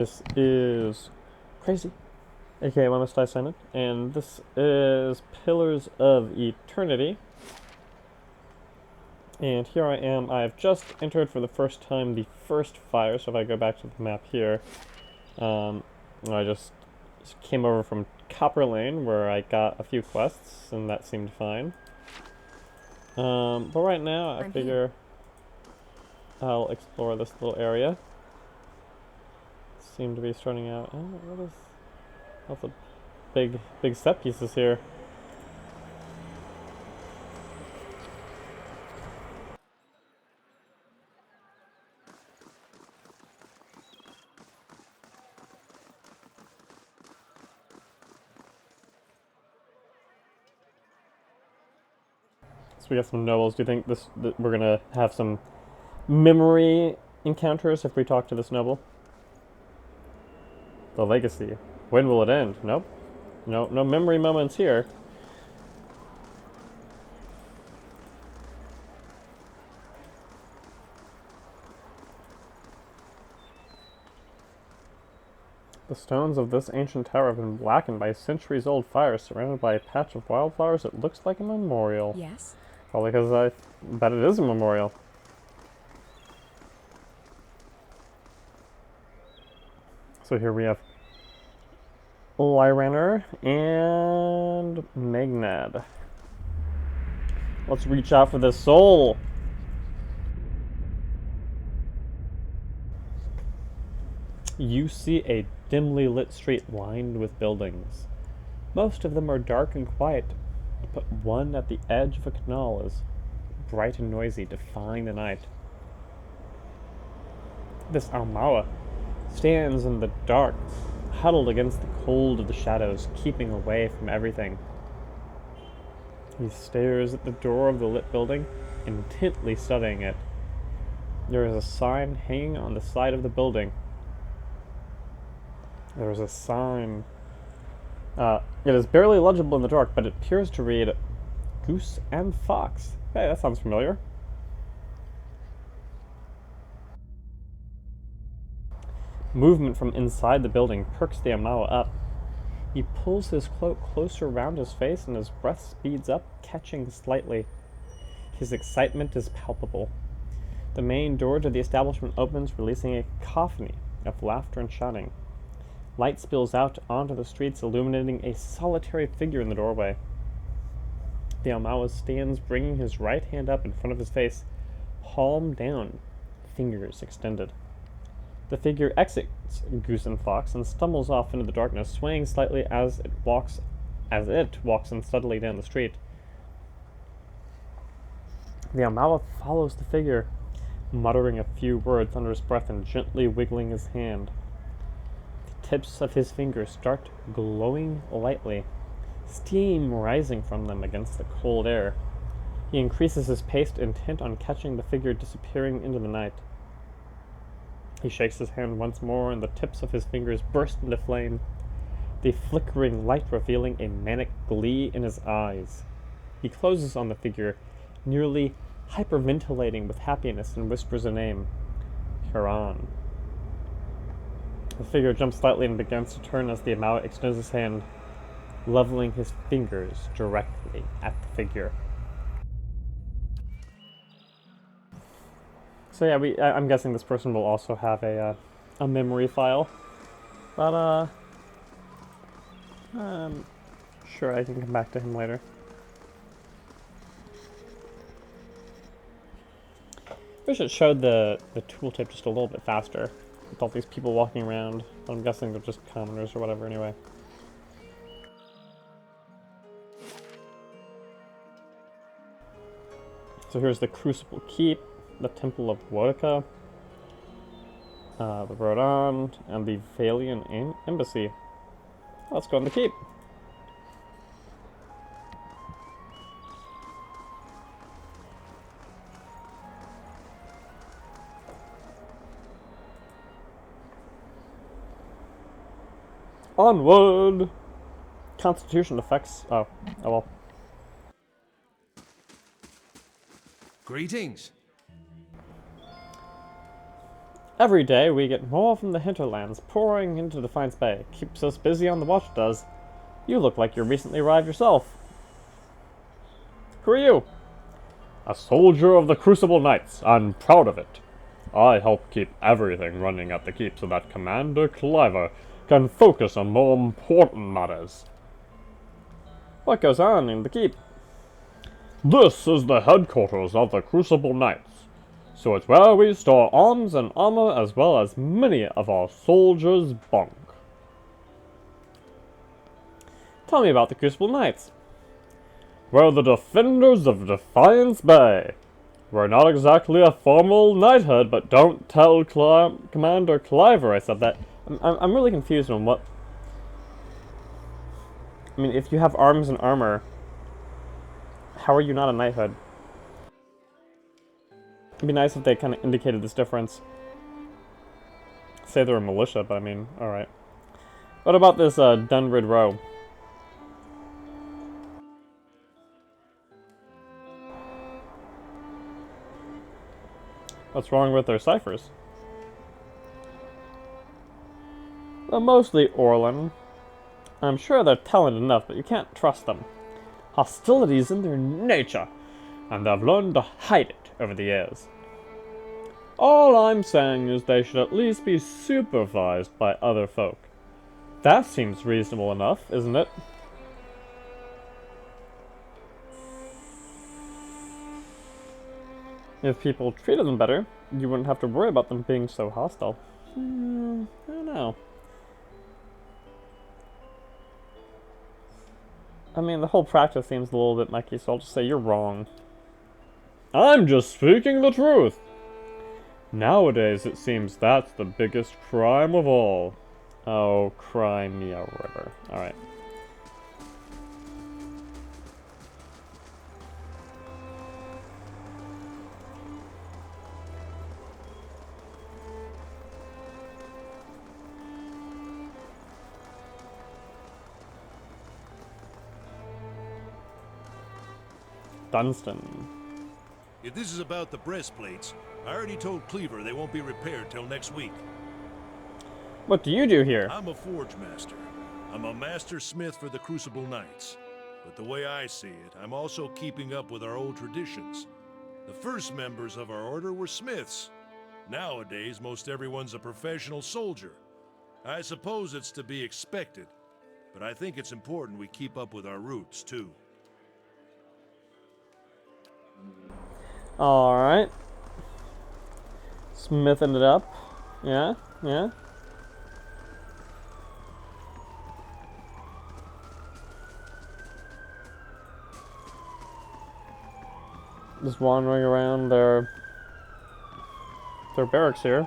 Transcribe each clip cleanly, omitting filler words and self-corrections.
This is Crazy, aka Must Die Silent, and this is Pillars of Eternity. And here I am. I've just entered for the first time the first fire, so if I go back to the map here, I just came over from Copper Lane where I got a few quests, and that seemed fine. But right now I figure I'll explore this little area. Seem to be starting out. Oh, what is? Lots of big set pieces here. So we got some nobles. Do you think we're gonna have some memory encounters if we talk to this noble? The legacy. When will it end? Nope. No memory moments here. The stones of this ancient tower have been blackened by centuries-old fires, surrounded by a patch of wildflowers. It looks like a memorial. Yes? Probably because I bet it is a memorial. So here we have Lyraner and Magnad. Let's reach out for the soul. You see a dimly lit street lined with buildings. Most of them are dark and quiet, but one at the edge of a canal is bright and noisy, defying the night. This Almawa stands in the dark, huddled against the cold of the shadows, keeping away from everything. He stares at the door of the lit building, intently studying it. There is a sign hanging on the side of the building. There is a sign. It is barely legible in the dark, but it appears to read Goose and Fox. Hey, that sounds familiar. Movement from inside the building perks the Amawa up. He pulls his cloak closer around his face and his breath speeds up, catching slightly. His excitement is palpable. The main door to the establishment opens, releasing a cacophony of laughter and shouting. Light spills out onto the streets, illuminating a solitary figure in the doorway. The Almawa stands, bringing his right hand up in front of his face, palm down, fingers extended. The figure exits Goose and Fox and stumbles off into the darkness, swaying slightly as it walks unsteadily down the street. The Almawa follows the figure, muttering a few words under his breath and gently wiggling his hand. The tips of his fingers start glowing lightly, steam rising from them against the cold air. He increases his pace, intent on catching the figure disappearing into the night. He shakes his hand once more, and the tips of his fingers burst into flame, the flickering light revealing a manic glee in his eyes. He closes on the figure, nearly hyperventilating with happiness, and whispers a name. Huron. The figure jumps slightly and begins to turn as the Amawa extends his hand, leveling his fingers directly at the figure. So yeah, I'm guessing this person will also have a memory file, but sure I can come back to him later. Wish it showed the tooltip just a little bit faster with all these people walking around, but I'm guessing they're just commoners or whatever anyway. So here's the Crucible Keep, the Temple of Wotica, the Rodan, and the Valian Embassy. Let's go on the keep. Onward! Constitution effects. Oh well. Greetings. Every day we get more from the hinterlands pouring into Defiance Bay. Keeps us busy on the watch, does. You look like you recently arrived yourself. Who are you? A soldier of the Crucible Knights. I'm proud of it. I help keep everything running at the keep so that Commander Cliver can focus on more important matters. What goes on in the keep? This is the headquarters of the Crucible Knights, so it's where we store arms and armor as well as many of our soldiers' bunk. Tell me about the Crucible Knights. We're the defenders of Defiance Bay. We're not exactly a formal knighthood, but don't tell Commander Cliver I said that. I'm really confused on what... I mean, if you have arms and armor, how are you not a knighthood? It'd be nice if they kind of indicated this difference. Say they're a militia, but I mean, alright. What about this Dunrid Row? What's wrong with their ciphers? They're mostly Orlan. I'm sure they're talented enough, but you can't trust them. Hostility is in their nature, and they've learned to hide it over the years. All I'm saying is they should at least be supervised by other folk. That seems reasonable enough, isn't it? If people treated them better, you wouldn't have to worry about them being so hostile. I don't know. I mean, the whole practice seems a little bit mucky, so I'll just say you're wrong. I'm just speaking the truth. Nowadays, it seems that's the biggest crime of all. Oh, Crimea River. Alright. Dunstan. If this is about the breastplates, I already told Cleaver they won't be repaired till next week. What do you do here? I'm a forge master. I'm a master smith for the Crucible Knights. But the way I see it, I'm also keeping up with our old traditions. The first members of our order were smiths. Nowadays, most everyone's a professional soldier. I suppose it's to be expected, but I think it's important we keep up with our roots, too. Alright. Smithing it up. Yeah, yeah. Just wandering around their barracks here.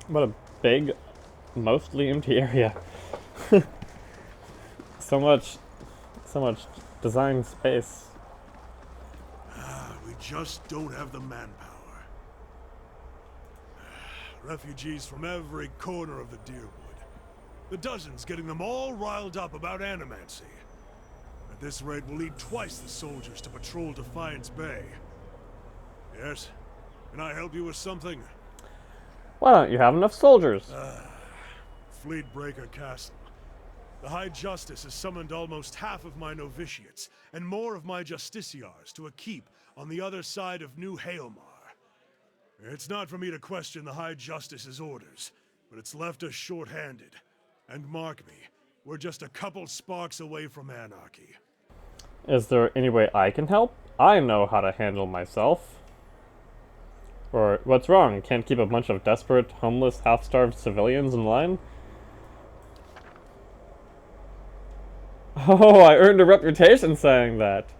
What a big, mostly empty area. so much design space. We just don't have the manpower. Refugees from every corner of the Deerwood. The dozens getting them all riled up about animancy. At this rate, we'll need twice the soldiers to patrol Defiance Bay. Yes? Can I help you with something? Why don't you have enough soldiers? Fleetbreaker Castle. The High Justice has summoned almost half of my novitiates, and more of my justiciars to a keep on the other side of New Hailmar. It's not for me to question the High Justice's orders, but it's left us short-handed. And mark me, we're just a couple sparks away from anarchy. Is there any way I can help? I know how to handle myself. Or, what's wrong? Can't keep a bunch of desperate, homeless, half-starved civilians in line? Oh, I earned a reputation saying that.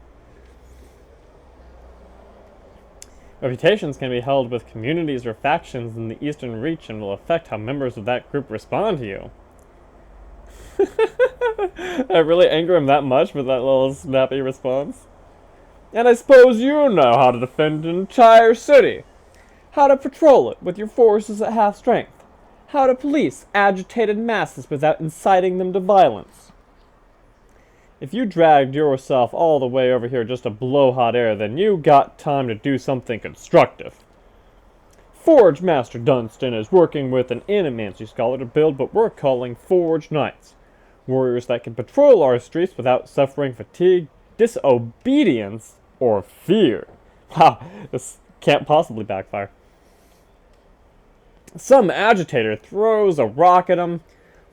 Reputations can be held with communities or factions in the Eastern Reach and will affect how members of that group respond to you. I really anger him that much with that little snappy response. And I suppose you know how to defend an entire city. How to patrol it with your forces at half strength. How to police agitated masses without inciting them to violence. If you dragged yourself all the way over here just to blow hot air, then you got time to do something constructive. Forge Master Dunstan is working with an Animancy scholar to build what we're calling Forge Knights. Warriors that can patrol our streets without suffering fatigue, disobedience, or fear. Wow, this can't possibly backfire. Some agitator throws a rock at him.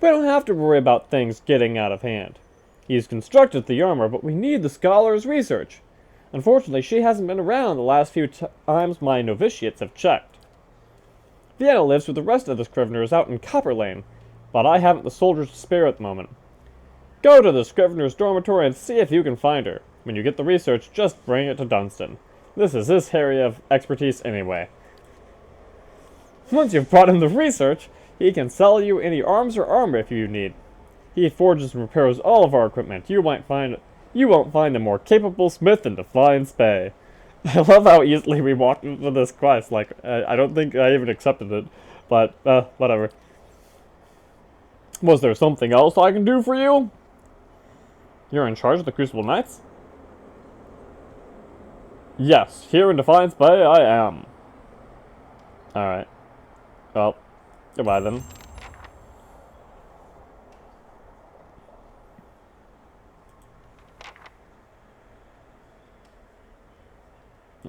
We don't have to worry about things getting out of hand. He's constructed the armor, but we need the scholar's research. Unfortunately, she hasn't been around the last few times my novitiates have checked. Vienna lives with the rest of the Scriveners out in Copper Lane, but I haven't the soldiers to spare at the moment. Go to the Scrivener's dormitory and see if you can find her. When you get the research, just bring it to Dunstan. This is his area of expertise anyway. Once you've brought him the research, he can sell you any arms or armor if you need. He forges and repairs all of our equipment. You won't find a more capable smith in Defiance Bay. I love how easily we walked into this quest. Like, I don't think I even accepted it, but whatever. Was there something else I can do for you? You're in charge of the Crucible Knights? Yes, here in Defiance Bay I am. Alright. Well, goodbye then.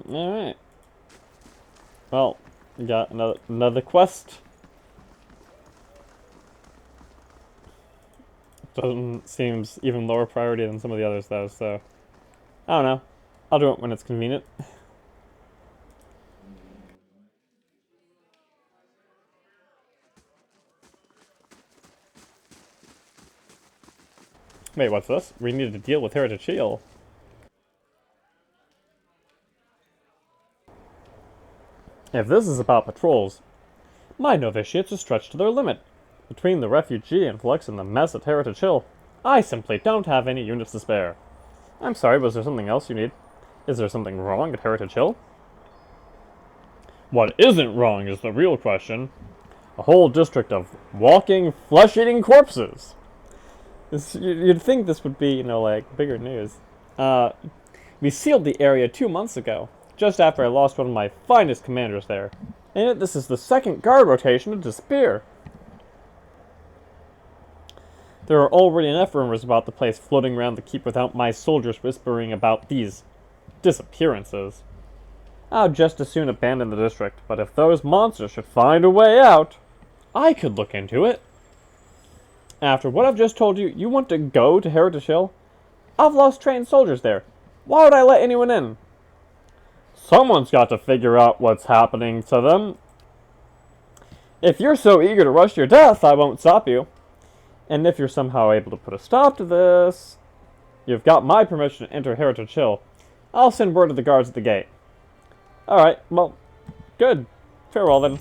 Alright. Well, we got another quest. Seems even lower priority than some of the others though, so I don't know. I'll do it when it's convenient. Wait, what's this? We need to deal with Heritage Hill. If this is about patrols, my novitiates are stretched to their limit. Between the refugee influx and the mess at Heritage Hill, I simply don't have any units to spare. I'm sorry, was there something else you need? Is there something wrong at Heritage Hill? What isn't wrong is the real question. A whole district of walking, flesh-eating corpses. You'd think this would be, like, bigger news. We sealed the area 2 months ago, just after I lost one of my finest commanders there. And yet this is the second guard rotation to disappear. There are already enough rumors about the place floating around the keep without my soldiers whispering about these disappearances. I'll just as soon abandon the district, but if those monsters should find a way out, I could look into it. After what I've just told you, you want to go to Heritage Hill? I've lost trained soldiers there. Why would I let anyone in? Someone's got to figure out what's happening to them. If you're so eager to rush your death, I won't stop you. And if you're somehow able to put a stop to this, you've got my permission to enter Heritage Hill. I'll send word to the guards at the gate. Alright, well, good. Farewell then.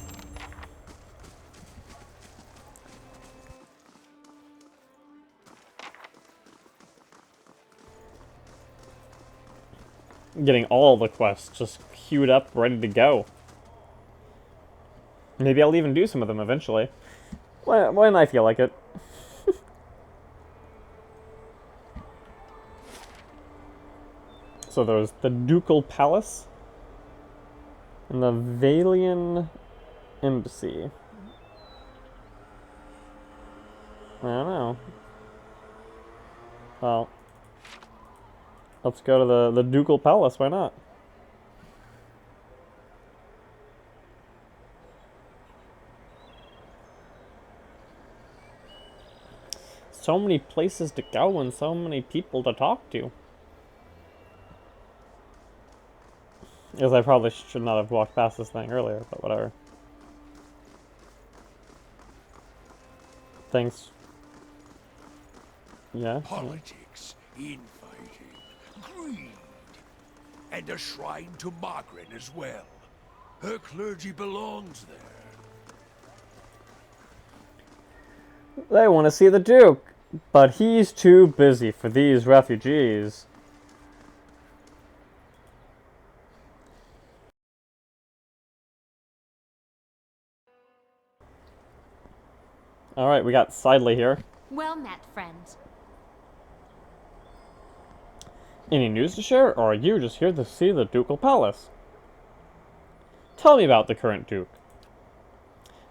Getting all the quests just queued up, ready to go. Maybe I'll even do some of them eventually. When I feel like it. So there's the Ducal Palace and the Valian Embassy. I don't know. Well, let's go to the Ducal Palace, why not? So many places to go and so many people to talk to. Because I probably should not have walked past this thing earlier, but whatever. Thanks. Yeah? Politics, infighting, greed, and a shrine to Margaret as well. Her clergy belongs there. They want to see the Duke, but he's too busy for these refugees. Alright, we got Sidley here. Well met, friend. Any news to share, or are you just here to see the Ducal Palace? Tell me about the current Duke.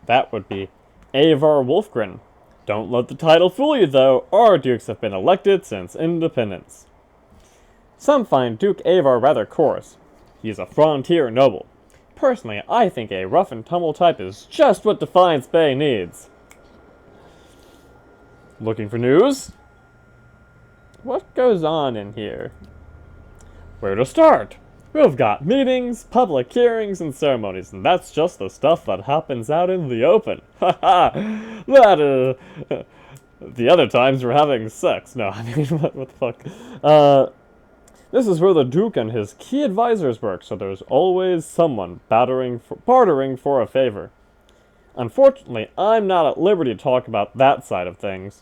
That would be Avar Wolfgren. Don't let the title fool you, though. Our dukes have been elected since independence. Some find Duke Avar rather coarse. He is a frontier noble. Personally, I think a rough-and-tumble type is just what Defiance Bay needs. Looking for news? What goes on in here? Where to start? We've got meetings, public hearings, and ceremonies, and that's just the stuff that happens out in the open. Haha! That, the other times we're having sex. No, I mean, what the fuck? This is where the Duke and his key advisors work, so there's always someone bartering for a favor. Unfortunately, I'm not at liberty to talk about that side of things.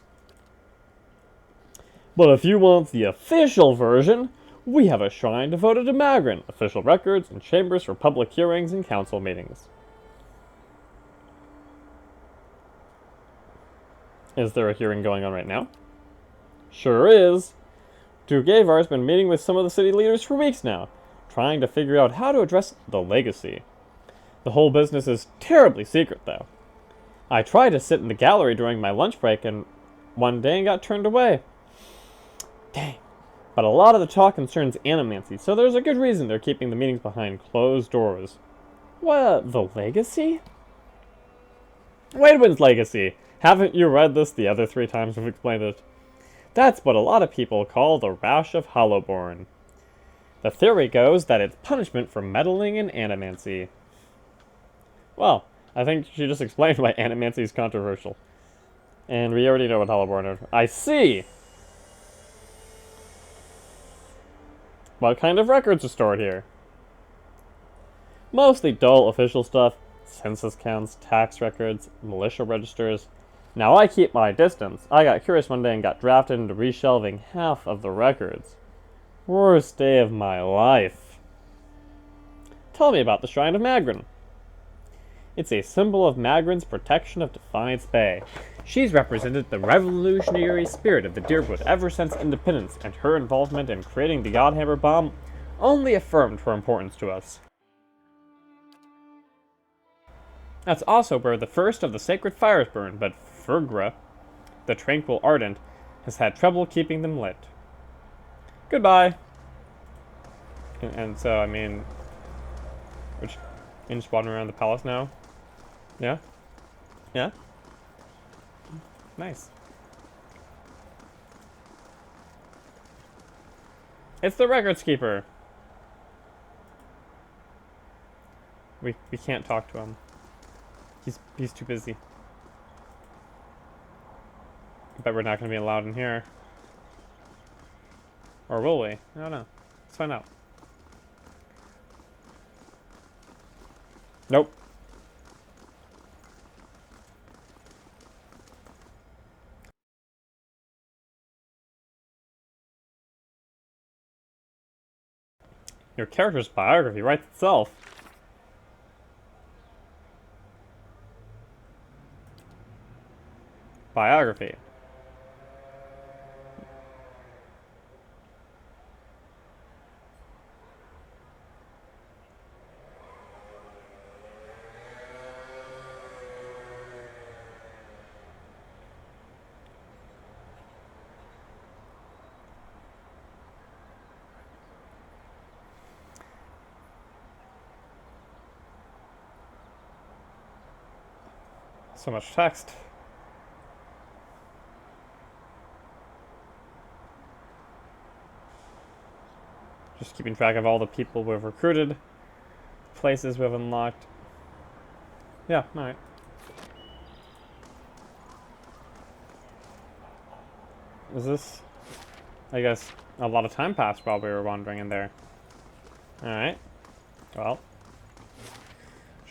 But if you want the official version, we have a shrine devoted to Magrin, official records, and chambers for public hearings and council meetings. Is there a hearing going on right now? Sure is. Duke Avar's been meeting with some of the city leaders for weeks now, trying to figure out how to address the legacy. The whole business is terribly secret, though. I tried to sit in the gallery during my lunch break and one day and got turned away. Dang. But a lot of the talk concerns animancy, so there's a good reason they're keeping the meetings behind closed doors. What, the legacy? Waidwin's legacy. Haven't you read this the other 3 times we've explained it? That's what a lot of people call the Rash of Hollowborn. The theory goes that it's punishment for meddling in animancy. Well, I think she just explained why animancy is controversial. And we already know what Hollowborn is. I see! What kind of records are stored here? Mostly dull official stuff, census counts, tax records, militia registers. Now I keep my distance. I got curious one day and got drafted into reshelving half of the records. Worst day of my life. Tell me about the Shrine of Magrin. It's a symbol of Magrin's protection of Defiance Bay. She's represented the revolutionary spirit of the Deerwood ever since independence, and her involvement in creating the Godhammer bomb only affirmed her importance to us. That's also where the first of the sacred fires burned, but Fergra, the tranquil ardent, has had trouble keeping them lit. Goodbye. And so, I mean, we're just wandering around the palace now. Yeah? Yeah? Nice. It's the records keeper. We can't talk to him. He's too busy. I bet we're not going to be allowed in here. Or will we? I don't know. Let's find out. Nope. Your character's biography writes itself. Biography. So much text. Just keeping track of all the people we've recruited, places we've unlocked. Yeah, alright. Is this... I guess a lot of time passed while we were wandering in there. Alright. Well.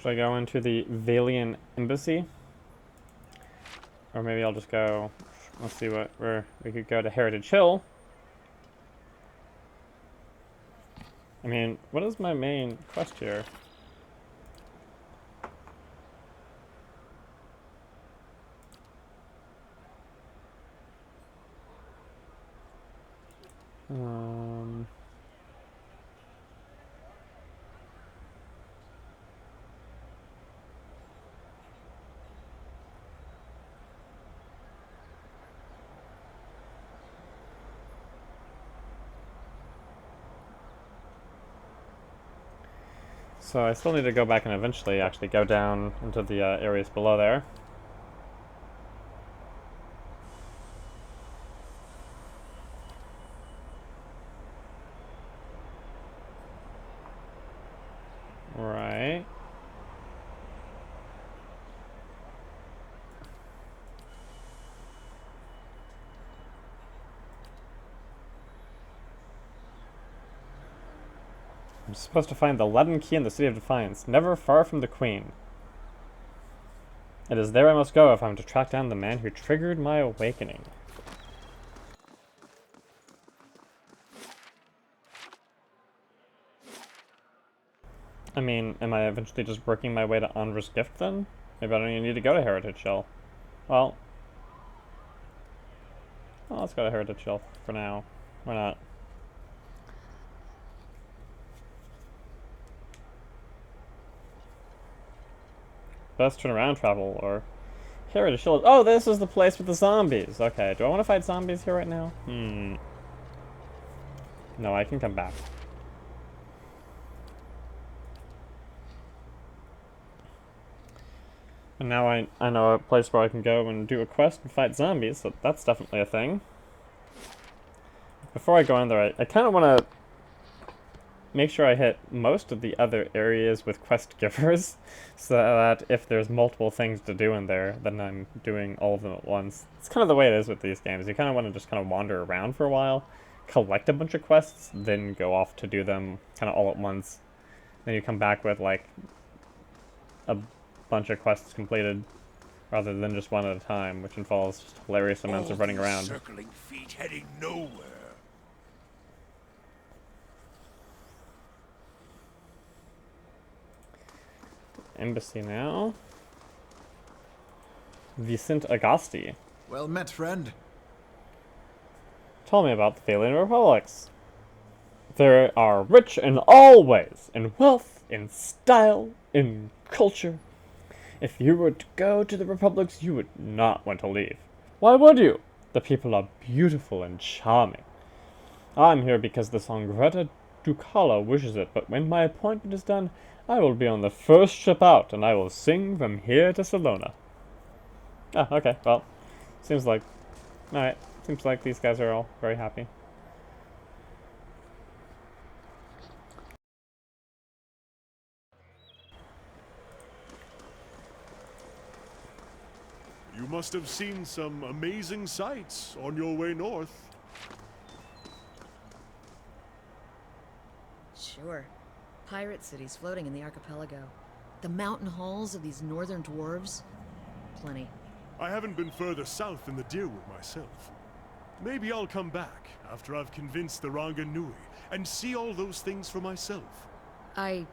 Should I go into the Valian Embassy? Or maybe I'll just go... Let's see where we could go to Heritage Hill. I mean, what is my main quest here? So I still need to go back and eventually actually go down into the areas below there. Right. I'm supposed to find the leaden key in the City of Defiance, never far from the Queen. It is there I must go if I'm to track down the man who triggered my awakening. I mean, am I eventually just working my way to Andra's Gift then? Maybe I don't even need to go to Heritage Hill. Well, let's go to Heritage Hill for now. Why not? Best turnaround travel or Heritage Hill. Oh, this is the place with the zombies. Okay, do I want to fight zombies here right now? No, I can come back. And now I know a place where I can go and do a quest and fight zombies, so that's definitely a thing. Before I go in there, I kind of want to make sure I hit most of the other areas with quest givers, so that if there's multiple things to do in there, then I'm doing all of them at once. It's kind of the way it is with these games. You kind of want to just kind of wander around for a while, collect a bunch of quests, then go off to do them kind of all at once. Then you come back with like a bunch of quests completed, rather than just one at a time, which involves just hilarious amounts of running around. Circling feet heading nowhere. Embassy now. Vicent Agasti. Well met, friend. Tell me about the Valian Republics. They are rich in all ways, in wealth, in style, in culture. If you were to go to the republics, you would not want to leave. Why would you? The people are beautiful and charming. I'm here because the Sangreta Ducala wishes it, but when my appointment is done, I will be on the first ship out, and I will sing from here to Salona. Ah, okay, well, seems like... Alright, seems like these guys are all very happy. You must have seen some amazing sights on your way north. Sure. Pirate cities floating in the archipelago. The mountain halls of these northern dwarves. Plenty. I haven't been further south than the Deerwood myself. Maybe I'll come back after I've convinced the Ranga Nui and see all those things for myself. I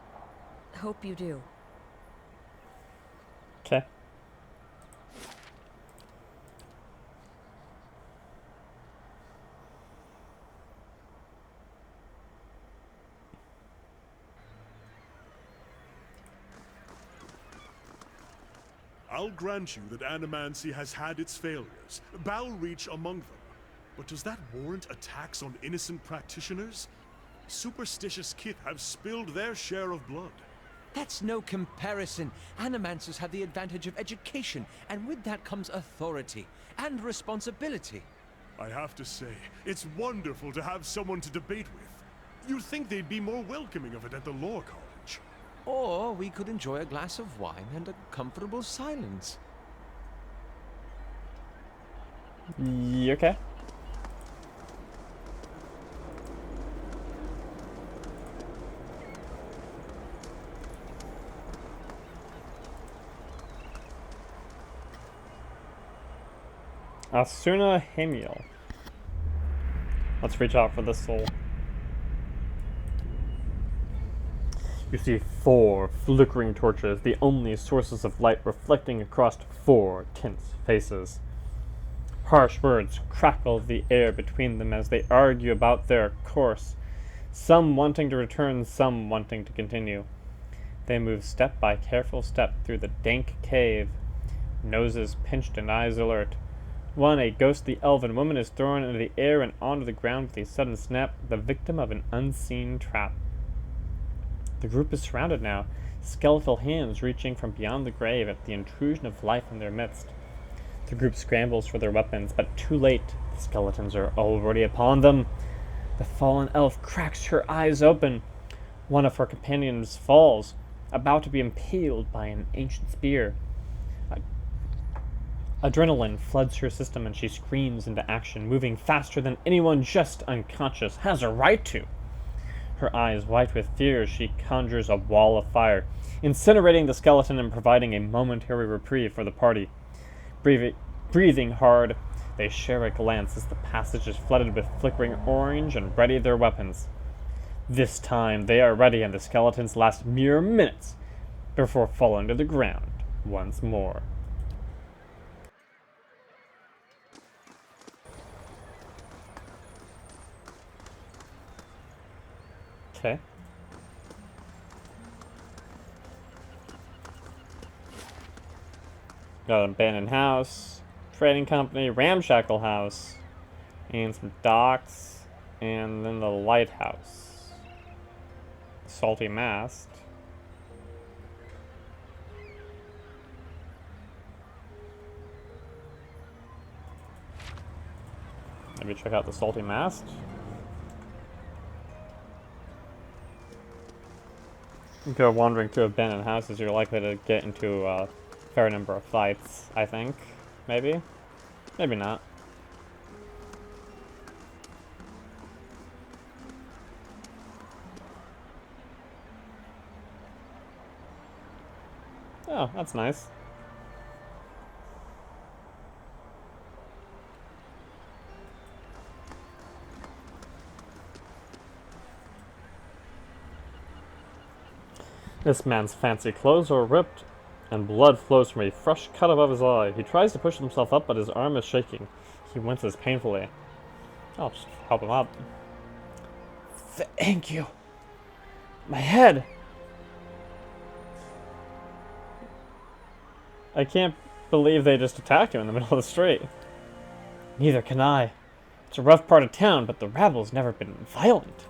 hope you do. Okay. I'll grant you that Animancy has had its failures, Balreach among them. But does that warrant attacks on innocent practitioners? Superstitious Kith have spilled their share of blood. That's no comparison. Animancers have the advantage of education, and with that comes authority and responsibility. I have to say, it's wonderful to have someone to debate with. You'd think they'd be more welcoming of it at the Law College. Or we could enjoy a glass of wine and a comfortable silence. Okay. Asuna Hemiel. Let's reach out for this soul. You see 4 flickering torches, the only sources of light reflecting across 4 tense faces. Harsh words crackle the air between them as they argue about their course, some wanting to return, some wanting to continue. They move step by careful step through the dank cave, noses pinched and eyes alert. One, a ghostly elven woman, is thrown into the air and onto the ground with a sudden snap, the victim of an unseen trap. The group is surrounded now, skeletal hands reaching from beyond the grave at the intrusion of life in their midst. The group scrambles for their weapons, but too late. The skeletons are already upon them. The fallen elf cracks her eyes open. One of her companions falls, about to be impaled by an ancient spear. Adrenaline floods her system and she screams into action, moving faster than anyone just unconscious has a right to. Her eyes white with fear, she conjures a wall of fire, incinerating the skeleton and providing a momentary reprieve for the party. Breathing hard, they share a glance as the passage is flooded with flickering orange and ready their weapons. This time they are ready, and the skeletons last mere minutes before falling to the ground once more. Okay. Got an abandoned house, trading company, ramshackle house, and some docks, and then the lighthouse. Salty mast. Maybe check out the salty mast. If you go wandering through abandoned houses, you're likely to get into a fair number of fights, I think. Maybe? Maybe not. Oh, that's nice. This man's fancy clothes are ripped, and blood flows from a fresh cut above his eye. He tries to push himself up, but his arm is shaking. He winces painfully. I'll just help him up. Thank you. My head! I can't believe they just attacked you in the middle of the street. Neither can I. It's a rough part of town, but the rabble's never been violent.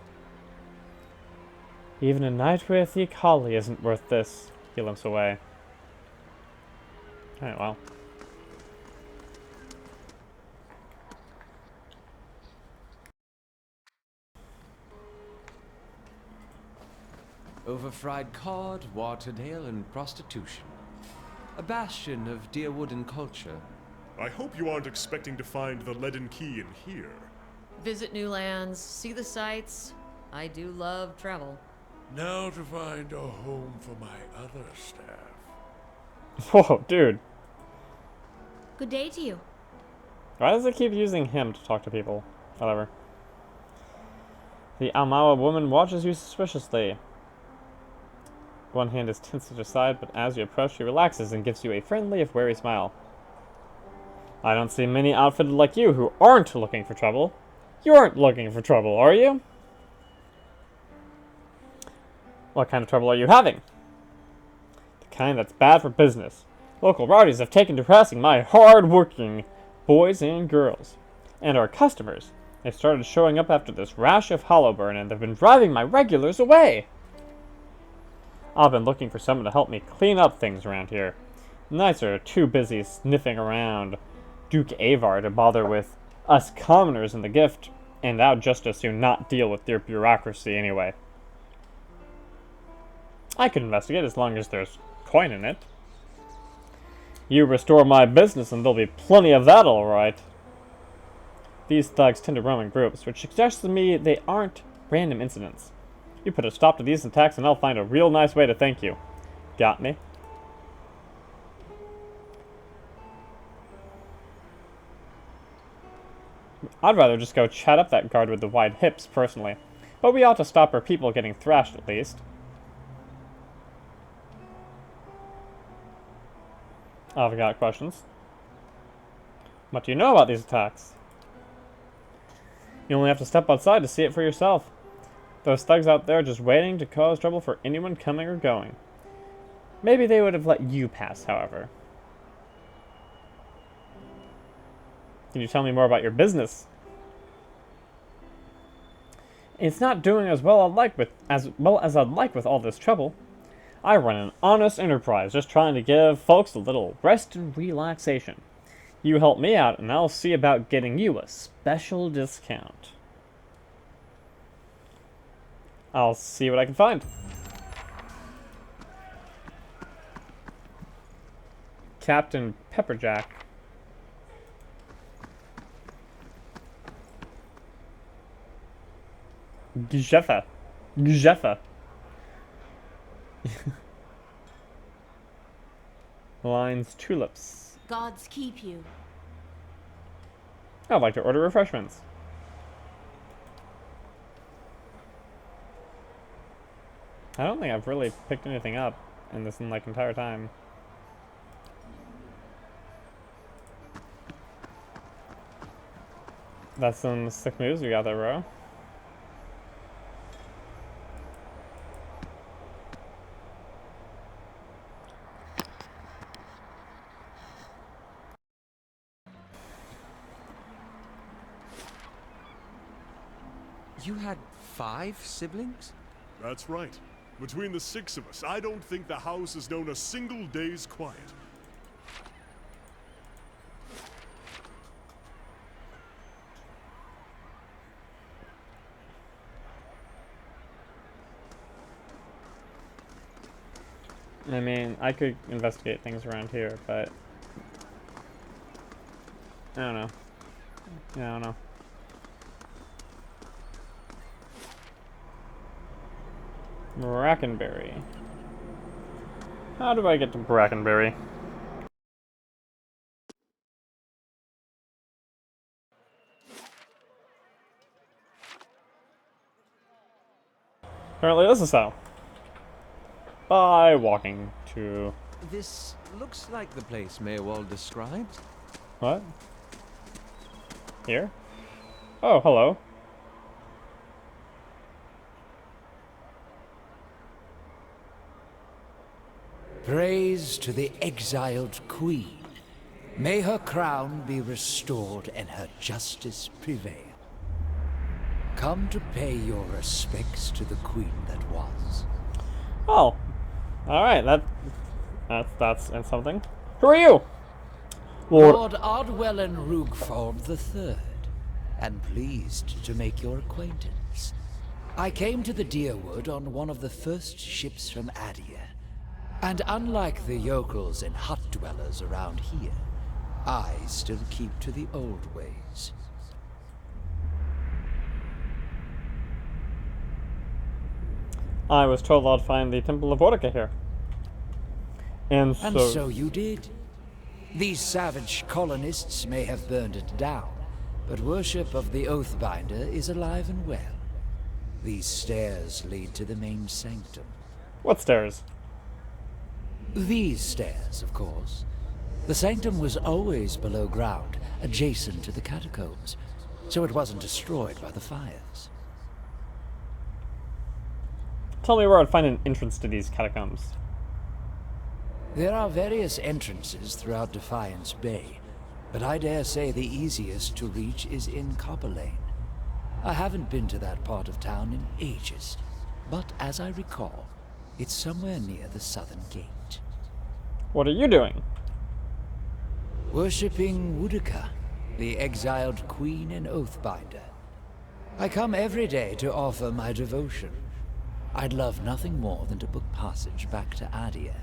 Even a night with Yikali isn't worth this. He limps away. Alright, well. Overfried cod, watered ale, and prostitution. A bastion of Deerwooden culture. I hope you aren't expecting to find the Leaden Key in here. Visit new lands, see the sights. I do love travel. Now to find a home for my other staff. Whoa, dude. Good day to you. Why does it keep using him to talk to people? Whatever. The Almawa woman watches you suspiciously. One hand is tensed at her side, but as you approach, she relaxes and gives you a friendly, if wary smile. I don't see many outfitted like you who aren't looking for trouble. You aren't looking for trouble, are you? What kind of trouble are you having? The kind that's bad for business. Local rowdies have taken to harassing my hard-working boys and girls. And our customers. They started showing up after this rash of Hollowburn, and they've been driving my regulars away. I've been looking for someone to help me clean up things around here. The knights are too busy sniffing around Duke Avar to bother with us commoners in the gift, and I'd just as soon not deal with their bureaucracy anyway. I could investigate as long as there's coin in it. You restore my business and there'll be plenty of that, all right. These thugs tend to roam in groups, which suggests to me they aren't random incidents. You put a stop to these attacks and I'll find a real nice way to thank you. Got me? I'd rather just go chat up that guard with the wide hips, personally. But we ought to stop our people getting thrashed, at least. I've got questions. What do you know about these attacks? You only have to step outside to see it for yourself. Those thugs out there are just waiting to cause trouble for anyone coming or going. Maybe they would have let you pass, however. Can you tell me more about your business? It's not doing as well as I'd like with all this trouble. I run an honest enterprise, just trying to give folks a little rest and relaxation. You help me out, and I'll see about getting you a special discount. I'll see what I can find. Captain Pepperjack. Gjeffa. Lines tulips. Gods keep you. I'd like to order refreshments. I don't think I've really picked anything up in this entire time. That's some sick moves we got there, bro. You had 5 siblings? That's right. Between the 6 of us, I don't think the house has known a single day's quiet. I mean, I could investigate things around here, but I don't know. Yeah, I don't know. Brackenberry. How do I get to Brackenberry? Apparently this is how. By walking to... This looks like the place Maywald described. What? Here? Oh, hello. Praise to the exiled queen. May her crown be restored and her justice prevail. Come to pay your respects to the queen that was. Oh. Alright, that's something. Who are you? Lord Ardwellen Rugford III, and pleased to make your acquaintance. I came to the Deerwood on one of the first ships from Adia. And unlike the yokels and hut dwellers around here, I still keep to the old ways. I was told I'd find the Temple of Borica here. And so you did. These savage colonists may have burned it down, but worship of the Oathbinder is alive and well. These stairs lead to the main sanctum. What stairs? These stairs, of course. The sanctum was always below ground, adjacent to the catacombs, so it wasn't destroyed by the fires. Tell me where I'd find an entrance to these catacombs. There are various entrances throughout Defiance Bay, but I dare say the easiest to reach is in Copper Lane. I haven't been to that part of town in ages, but as I recall, it's somewhere near the southern gate. What are you doing? Worshipping Woodica, the exiled queen and Oathbinder. I come every day to offer my devotion. I'd love nothing more than to book passage back to Adia,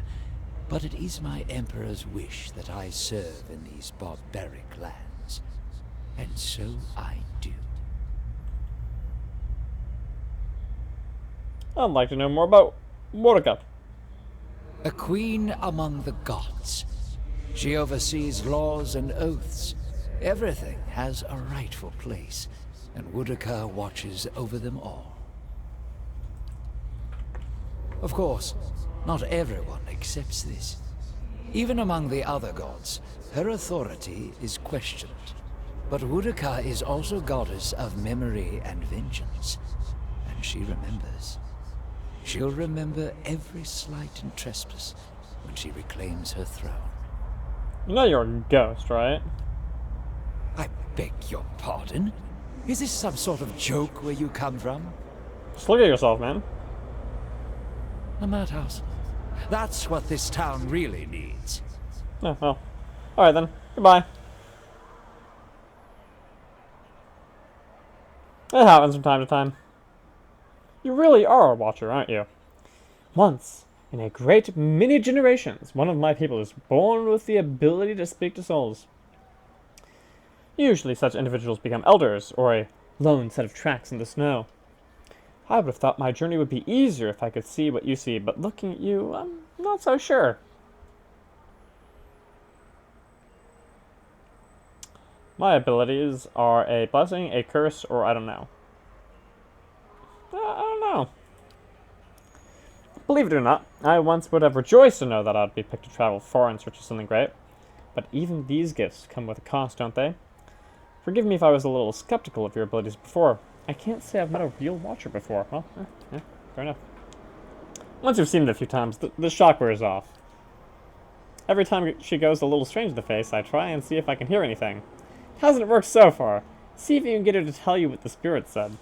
but it is my Emperor's wish that I serve in these barbaric lands. And so I do. I'd like to know more about Borica. A queen among the gods. She oversees laws and oaths, Everything has a rightful place, and Woodaka watches over them all. Of course, not everyone accepts this. Even among the other gods, her authority is questioned. But Woodaka is also goddess of memory and vengeance, and she remembers. She'll remember every slight and trespass when she reclaims her throne. You know you're a ghost, right? I beg your pardon? Is this some sort of joke where you come from? Just look at yourself, man. A madhouse. That's what this town really needs. Oh, well. Alright then. Goodbye. It happens from time to time. You really are a watcher, aren't you? Once, in a great many generations, one of my people is born with the ability to speak to souls. Usually such individuals become elders, or a lone set of tracks in the snow. I would have thought my journey would be easier if I could see what you see, but looking at you, I'm not so sure. My abilities are a blessing, a curse, or I don't know. I don't know. Believe it or not, I once would have rejoiced to know that I'd be picked to travel far in search of something great. But even these gifts come with a cost, don't they? Forgive me if I was a little skeptical of your abilities before. I can't say I've met a real watcher before. Well, yeah, fair enough. Once you've seen it a few times, the shock wears off. Every time she goes a little strange in the face, I try and see if I can hear anything. Hasn't worked so far. See if you can get her to tell you what the spirit said.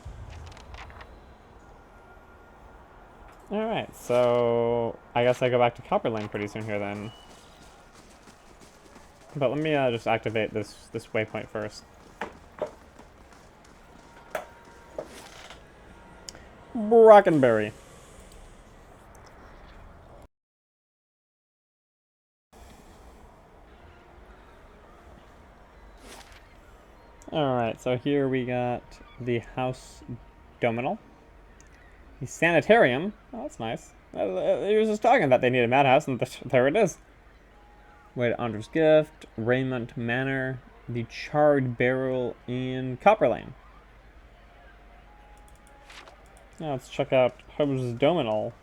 Alright, so I guess I go back to Copper Lane pretty soon here then. But let me just activate this waypoint first. Brackenberry. Alright, so here we got the House Dominal. The Sanitarium. Oh, that's nice. He was just talking about they need a madhouse, and there it is. Wait, Andre's Gift, Raymond Manor, the Charred Barrel in Copper Lane. Now let's check out House Dominal.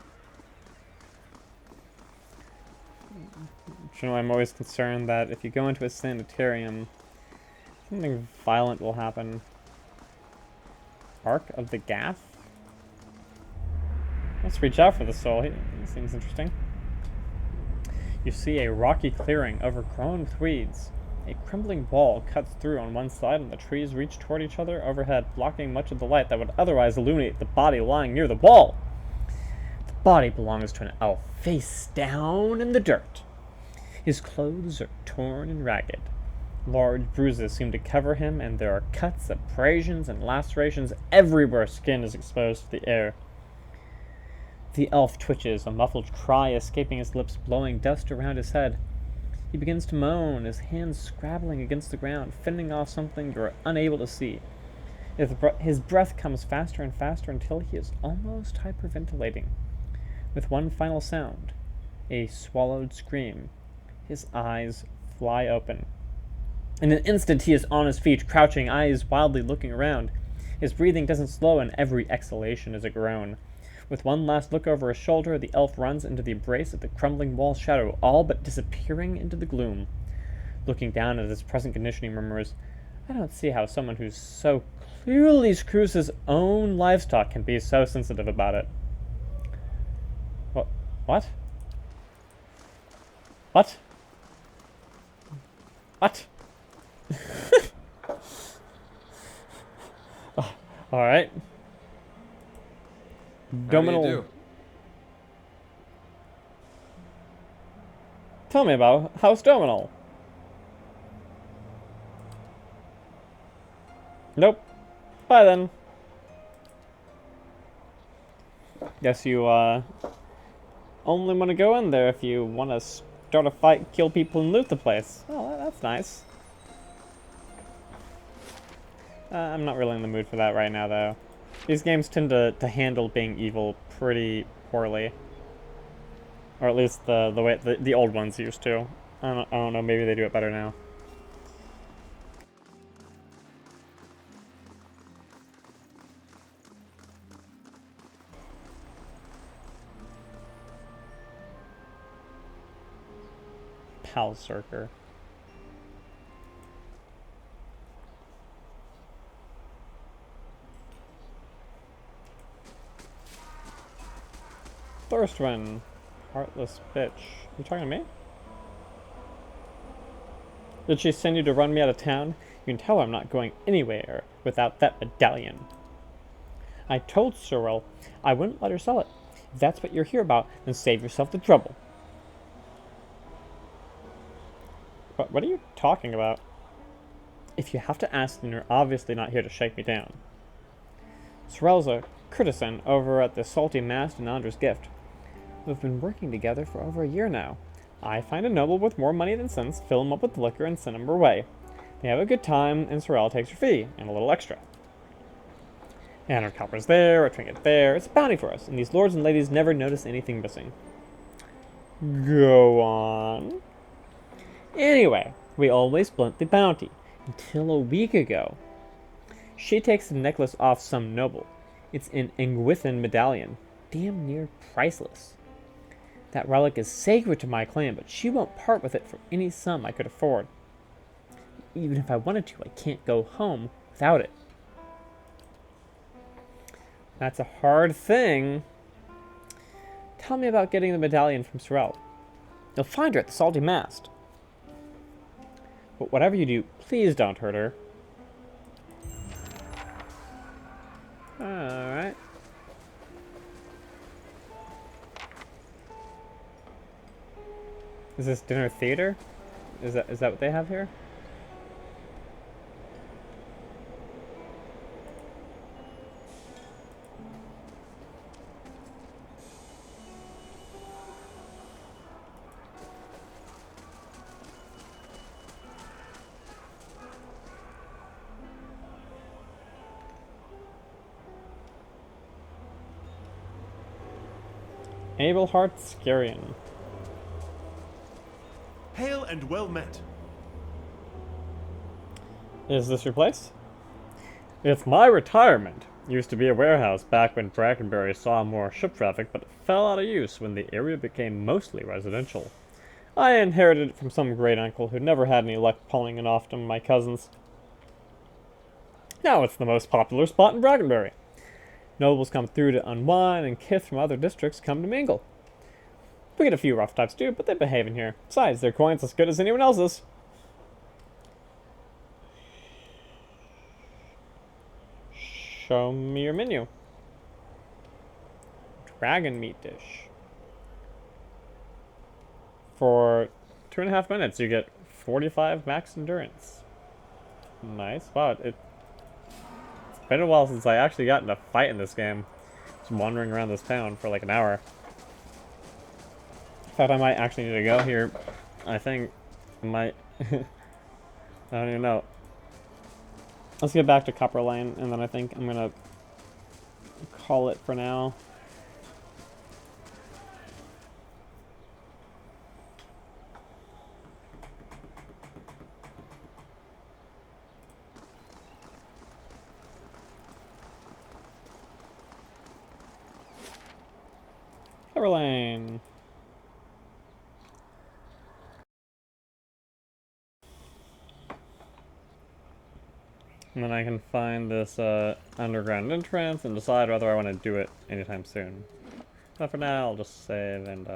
You know, I'm always concerned that if you go into a sanitarium, something violent will happen. Ark of the Gaff? Let's reach out for the soul. He seems interesting. You see a rocky clearing overgrown with weeds. A crumbling wall cuts through on one side and the trees reach toward each other overhead, blocking much of the light that would otherwise illuminate the body lying near the wall. The body belongs to an elf, face down in the dirt. His clothes are torn and ragged. Large bruises seem to cover him, and there are cuts, abrasions, and lacerations everywhere skin is exposed to the air. The elf twitches, a muffled cry escaping his lips, blowing dust around his head. He begins to moan, his hands scrabbling against the ground, fending off something you're unable to see. His breath comes faster and faster until he is almost hyperventilating. With one final sound, a swallowed scream, his eyes fly open. In an instant, he is on his feet, crouching, eyes wildly looking around. His breathing doesn't slow, and every exhalation is a groan. With one last look over his shoulder, the elf runs into the embrace of the crumbling wall shadow, all but disappearing into the gloom. Looking down at his present condition, he murmurs, I don't see how someone who so clearly screws his own livestock can be so sensitive about it. What? What? What? Alright. Dominal. How do you do? Tell me about House Dominal. Nope. Bye then. Guess you only want to go in there if you want to start a fight, kill people, and loot the place. Oh, that's nice. I'm not really in the mood for that right now, though. These games tend to handle being evil pretty poorly. Or at least the way the old ones used to. I don't know, maybe they do it better now. Talzerker. Thorstwin, heartless bitch. You talking to me? Did she send you to run me out of town? You can tell her I'm not going anywhere without that medallion. I told Sorrel I wouldn't let her sell it. If that's what you're here about, then save yourself the trouble. What are you talking about? If you have to ask, then you're obviously not here to shake me down. Sorrel's a courtesan over at the Salty Mast and Andre's Gift. We've been working together for over a year now. I find a noble with more money than sense, fill him up with liquor, and send him her way. They have a good time, and Sorrel takes her fee, and a little extra. And her copper's there, a trinket there. It's a bounty for us, and these lords and ladies never notice anything missing. Go on. Anyway, we always blunt the bounty, until a week ago. She takes the necklace off some noble. It's an Engwithan medallion, damn near priceless. That relic is sacred to my clan, but she won't part with it for any sum I could afford. Even if I wanted to, I can't go home without it. That's a hard thing. Tell me about getting the medallion from Sorrel. You'll find her at the Salty Mast. But whatever you do, please don't hurt her. Alright. Is this dinner theater? Is that what they have here? Abelhart Skarian. Hail and well met. Is this your place? It's my retirement. Used to be a warehouse back when Brackenbury saw more ship traffic, but it fell out of use when the area became mostly residential. I inherited it from some great uncle who never had any luck pulling it off to my cousins. Now it's the most popular spot in Brackenbury. Nobles come through to unwind, and kith from other districts come to mingle. We get a few rough types too, but they behave in here. Besides, their coin's as good as anyone else's. Show me your menu. Dragon meat dish. For 2.5 minutes, you get 45 max endurance. Nice. Wow, it's been a while since I actually got in a fight in this game. Just wandering around this town for like an hour. In fact, I might actually need to go here. I think I might. I don't even know. Let's get back to Copper Lane, and then I think I'm gonna call it for now. Copper Lane. And then I can find this underground entrance and decide whether I want to do it anytime soon. But for now, I'll just save and